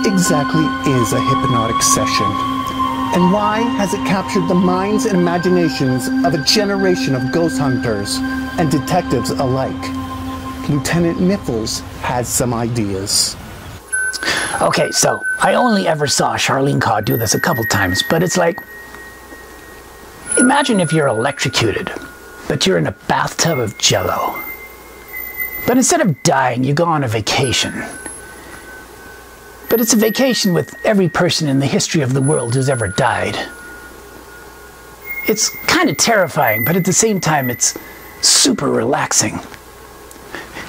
exactly is a hypnotic session? And why has it captured the minds and imaginations of a generation of ghost hunters and detectives alike? Lieutenant Niffles has some ideas. Okay, so I only ever saw Charleenkaw do this a couple times, but it's like, imagine if you're electrocuted, but you're in a bathtub of jello. But instead of dying, you go on a vacation. But it's a vacation with every person in the history of the world who's ever died. It's kind of terrifying, but at the same time, it's super relaxing.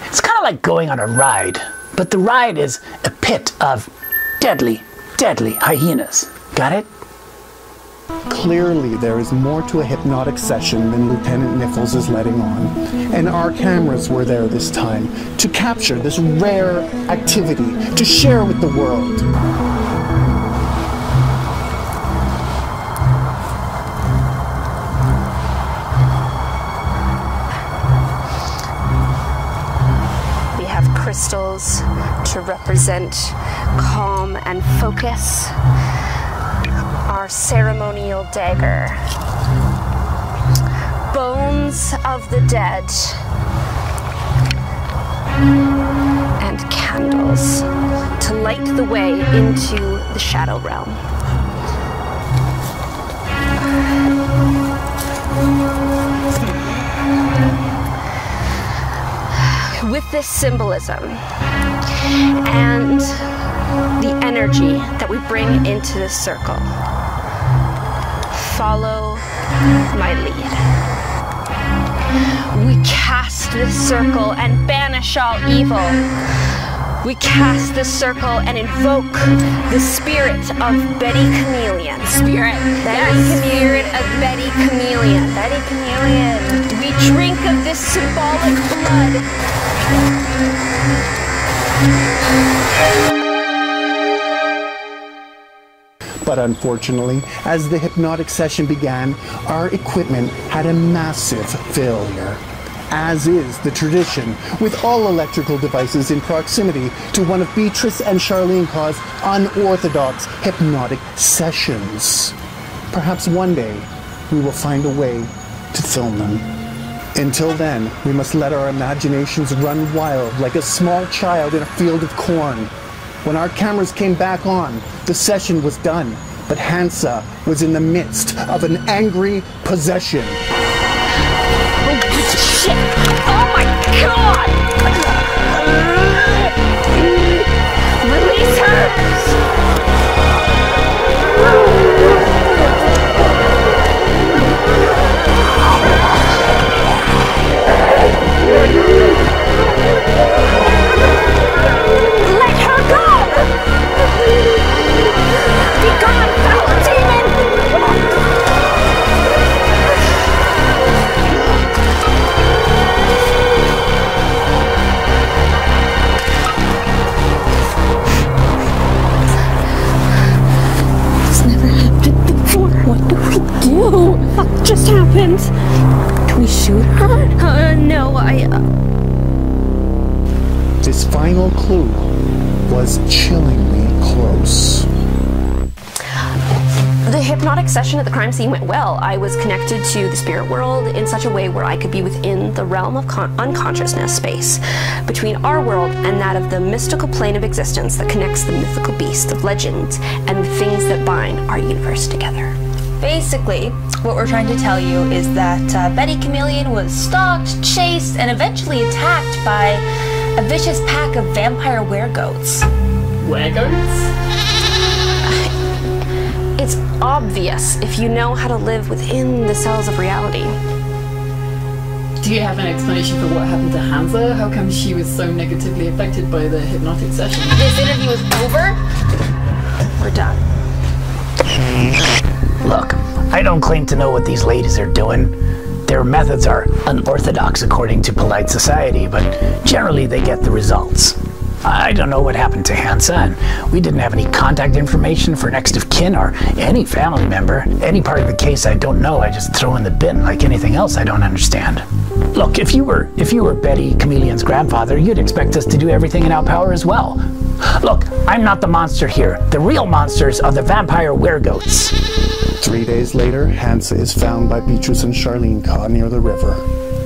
It's kind of like going on a ride, but the ride is a pit of deadly, deadly hyenas. Got it? Clearly, there is more to a hypnotic session than Lieutenant Niffles is letting on. And our cameras were there this time to capture this rare activity, to share with the world. We have crystals to represent calm and focus. Our ceremonial dagger, bones of the dead, and candles to light the way into the shadow realm. With this symbolism and the energy that we bring into this circle, follow my lead. We cast this circle and banish all evil. We cast this circle and invoke the spirit of Betty Chameleon. Spirit. Spirit of Betty Chameleon. Betty Chameleon. We drink of this symbolic blood. But unfortunately, as the hypnotic session began, our equipment had a massive failure. As is the tradition with all electrical devices in proximity to one of Beetrice and Charleenkaw's unorthodox hypnotic sessions. Perhaps one day we will find a way to film them. Until then, we must let our imaginations run wild like a small child in a field of corn. When our cameras came back on, the session was done, but Hansa was in the midst of an angry possession. Oh, shit! Oh my god! Release her! Let her go! Be gone, foul demon! It's never happened before. What do we do? What just happened? Do we shoot her? No, This final clue was chillingly close. The hypnotic session at the crime scene went well. I was connected to the spirit world in such a way where I could be within the realm of unconsciousness space between our world and that of the mystical plane of existence that connects the mythical beasts of legends and the things that bind our universe together. Basically, what we're trying to tell you is that Betty Chameleon was stalked, chased, and eventually attacked by a vicious pack of vampire weregoats. Weregoats? It's obvious if you know how to live within the cells of reality. Do you have an explanation for what happened to Hansa? How come she was so negatively affected by the hypnotic session? This interview is over. We're done. Look, I don't claim to know what these ladies are doing. Their methods are unorthodox according to polite society, but generally they get the results. I don't know what happened to Hansa, and we didn't have any contact information for next of kin or any family member. Any part of the case I don't know, I just throw in the bin like anything else I don't understand. Look, if you were Betty Chameleon's grandfather, you'd expect us to do everything in our power as well. Look, I'm not the monster here. The real monsters are the vampire weregoats. 3 days later, Hansa is found by Beetrice and Charleenkaw near the river.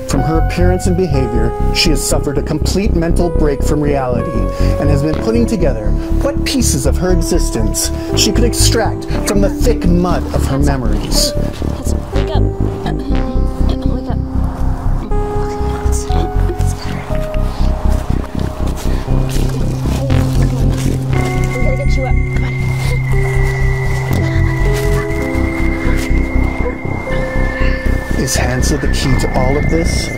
From her appearance and behavior, she has suffered a complete mental break from reality and has been putting together what pieces of her existence she could extract from the thick mud of her memories. Hansa, wake up. Wake up. It's better. I'm gonna get you up. Come on. Is Hansa the key to all of this?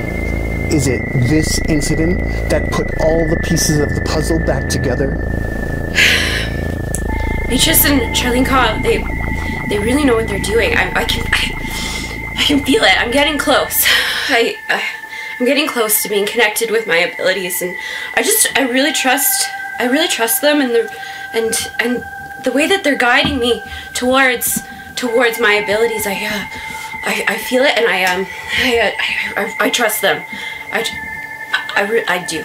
Is it this incident that put all the pieces of the puzzle back together? Beetrice and Charleenkaw, they really know what they're doing. I can feel it. I'm getting close. I'm getting close to being connected with my abilities, and I really trust them, and the way that they're guiding me towards my abilities. I feel it, and I trust them. I do.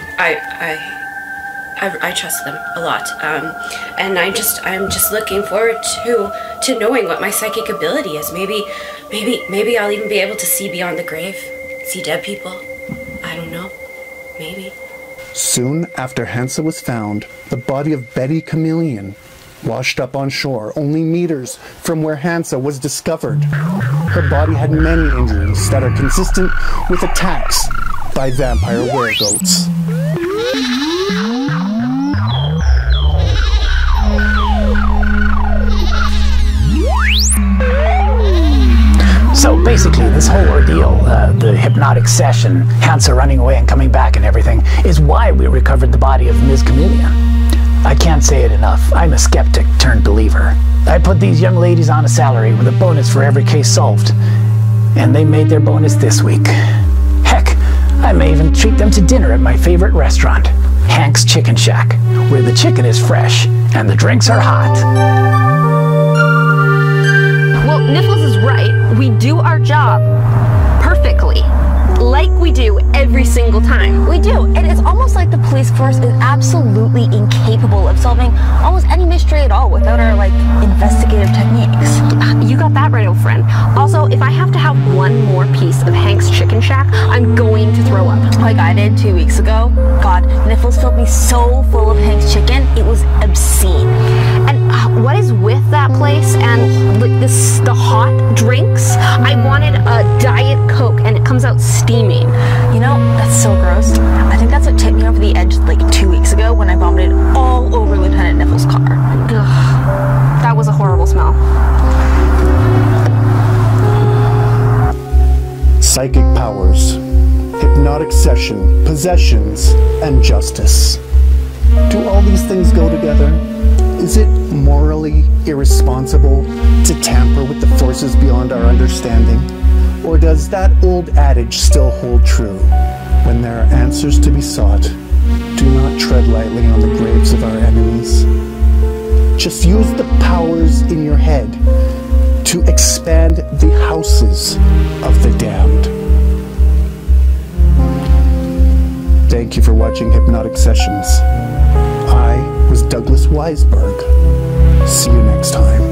I trust them a lot, and I'm just looking forward to knowing what my psychic ability is. Maybe I'll even be able to see beyond the grave, see dead people. I don't know. Maybe. Soon after Hansa was found, the body of Betty Chameleon washed up on shore, only meters from where Hansa was discovered. Her body had many injuries that are consistent with attacks by vampire weregoats. So basically, this whole ordeal, the hypnotic session, Hansa running away and coming back and everything, is why we recovered the body of Ms. Chameleon. I can't say it enough. I'm a skeptic turned believer. I put these young ladies on a salary with a bonus for every case solved. And they made their bonus this week. Heck, I may even treat them to dinner at my favorite restaurant, Hank's Chicken Shack, where the chicken is fresh and the drinks are hot. Well, Niffles is right. We do our job perfectly. Like we do every single time. We do, and it's almost like the police force is absolutely incapable of solving almost any mystery at all without our, investigative techniques. You got that right, old friend. Also, if I have to have one more piece of Hank's Chicken Shack, I'm going to throw up. Like I did 2 weeks ago. God, Niffles filled me so full of Hank's chicken, it was obscene. And what is with that place and the hot drinks? I wanted a Diet Coke and it comes out steaming. You know, that's so gross. I think that's what tipped me over the edge 2 weeks ago when I vomited all over Lieutenant Niffles' car. Ugh, that was a horrible smell. Psychic powers, hypnotic session, possessions, and justice. Do all these things go together? Is it morally irresponsible to tamper with the forces beyond our understanding? Or does that old adage still hold true? When there are answers to be sought, do not tread lightly on the graves of our enemies. Just use the powers in your head to expand the houses of the damned. Thank you for watching Hypnotic Sessions. I was Douglas Weisberg. See you next time.